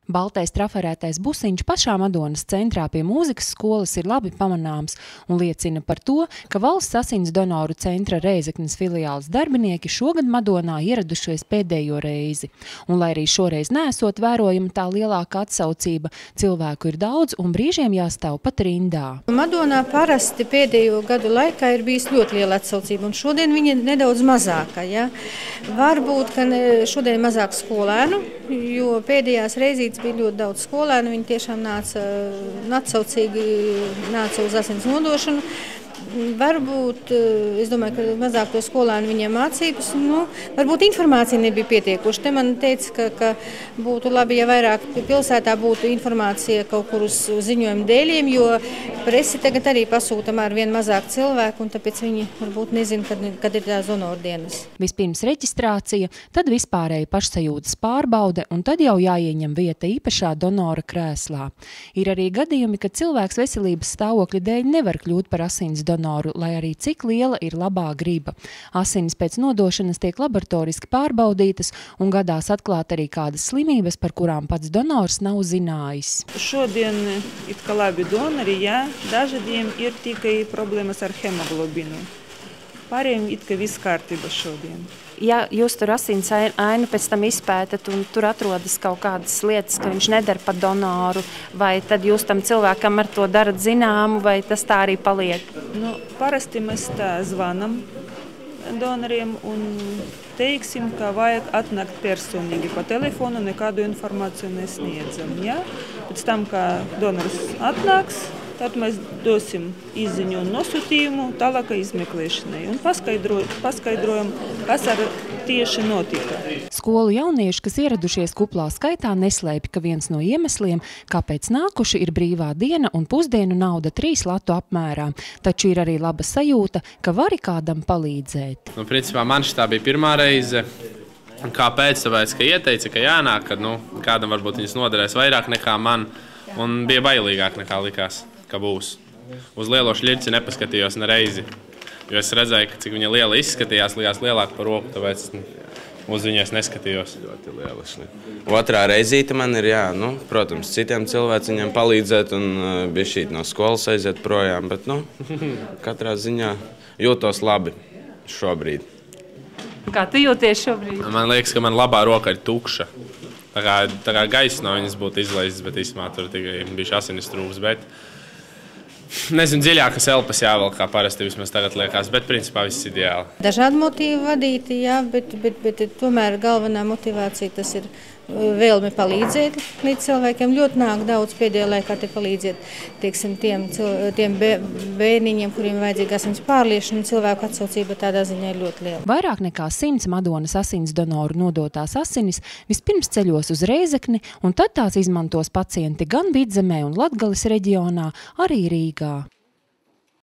Baltais trafarētais busiņš pašā Madonas centrā pie mūzikas skolas ir labi pamanāms un liecina par to, ka Valsts asins donoru centra Rēzeknes filiāles darbinieki šogad Madonā ieradušies pēdējo reizi. Un, lai arī šoreiz neesot vērojama tā lielāka atsaucība, cilvēku ir daudz un brīžiem jāstāv pat rindā. Madonā parasti pēdējo gadu laikā ir bijis ļoti liela atsaucība, un šodien viņa ir nedaudz mazāka. Ja? Varbūt, ka šodien mazāk skolēnu, jo pēdējās reizītes bija ļoti daudz skolēnu, viņi tiešām nāca atsaucīgi uz asins nodošanu. Varbūt, es domāju, ka mazāk to skolēnu viņiem mācības, varbūt informācija nebija pietiekuša. Te man teica, ka būtu labi, ja vairāk pilsētā būtu informācija kaut kur uz ziņojumu dēļiem, jo presi tagad arī pasūtam ar vien mazāk cilvēku, un tāpēc viņi varbūt nezina, kad ir tās donoru dienas. Vispirms reģistrācija, tad vispārēja pašsajūtas pārbaude, un tad jau jāieņem vieta īpašā donora krēslā. Ir arī gadījumi, kad cilvēks veselības stāvokļa dēļ nevar kļūt par asins donoru, lai arī cik liela ir labā griba. Asinis pēc nodošanas tiek laboratoriski pārbaudītas un gadās atklāt arī kādas slimības, par kurām pats donors nav zinājis. Šodien it kā labi donori, jā, dažādiem ir tikai problēmas ar hemoglobinu. Pārējiem it kā viss kārtība šodien. Ja jūs tur asins ainu pēc tam izpētat un tur atrodas kaut kādas lietas, ka viņš nedara par donoru, vai tad jūs tam cilvēkam ar to darat zināmu, vai tas tā arī paliek? Parasti mēs tā zvanam donoriem un teiksim, ka vajag atnākt personīgi pa telefonu, nekādu informāciju nesniedzam. Ja? Pēc tam, kā donors atnāks, tad mēs dosim izziņu un nosūtījumu tālākai izmeklēšanai un paskaidrojam, kas ar tieši notika. Skolu jaunieši, kas ieradušies kuplā skaitā, neslēpj, ka viens no iemesliem, kāpēc nākuši, ir brīvā diena un pusdienu nauda 3 latu apmērā. Taču ir arī laba sajūta, ka vari kādam palīdzēt. Principā man šitā bija pirmā reize. Kāpēc? Tāpēc, ka ieteica, ka jānāk, kad kādam varbūt viņas noderēs vairāk nekā man, un bija bailīgāk nekā likās, ka būs. Uz lielo šļirci nepaskatījos nereizi, jo es redzēju, ka cik viņa liela izskatījās, likās lielāka par roku, tāpēc uz viņas neskatījos. Ļoti liela šļirci. Otrā reizīte man ir, protams, citiem cilvēciņiem palīdzēt un bišķīt no skolas aiziet projām, bet, katrā ziņā jūtos labi šobrīd. Kā tu jūties šobrīd? Man liekas, ka man labā roka ir tukša. Tā kā gaiss no viņas būtu izlaistas, bet īstenībā tur tikai bišķi asinis trūks, bet nezinu, dziļākas elpas jāvelk, kā parasti vismaz tagad liekas, bet principā viss ideāli. Dažādi motīvi vadīti, jā, bet tomēr galvenā motivācija tas ir vēlme palīdzēt līdz cilvēkiem. Ļoti nāk daudz pēdējā laikā te palīdzēt, teiksim, tiem bērniņiem, kuriem vajadzīga asins pārliešana, cilvēku atsaucība tādā ziņā ir ļoti liela. Vairāk nekā 100 Madonas asins donoru nodotās asinis vispirms ceļos uz Rēzekni, un tad tās izmantos pacienti gan Vidzemē un Latgales reģionā, arī Rīgā.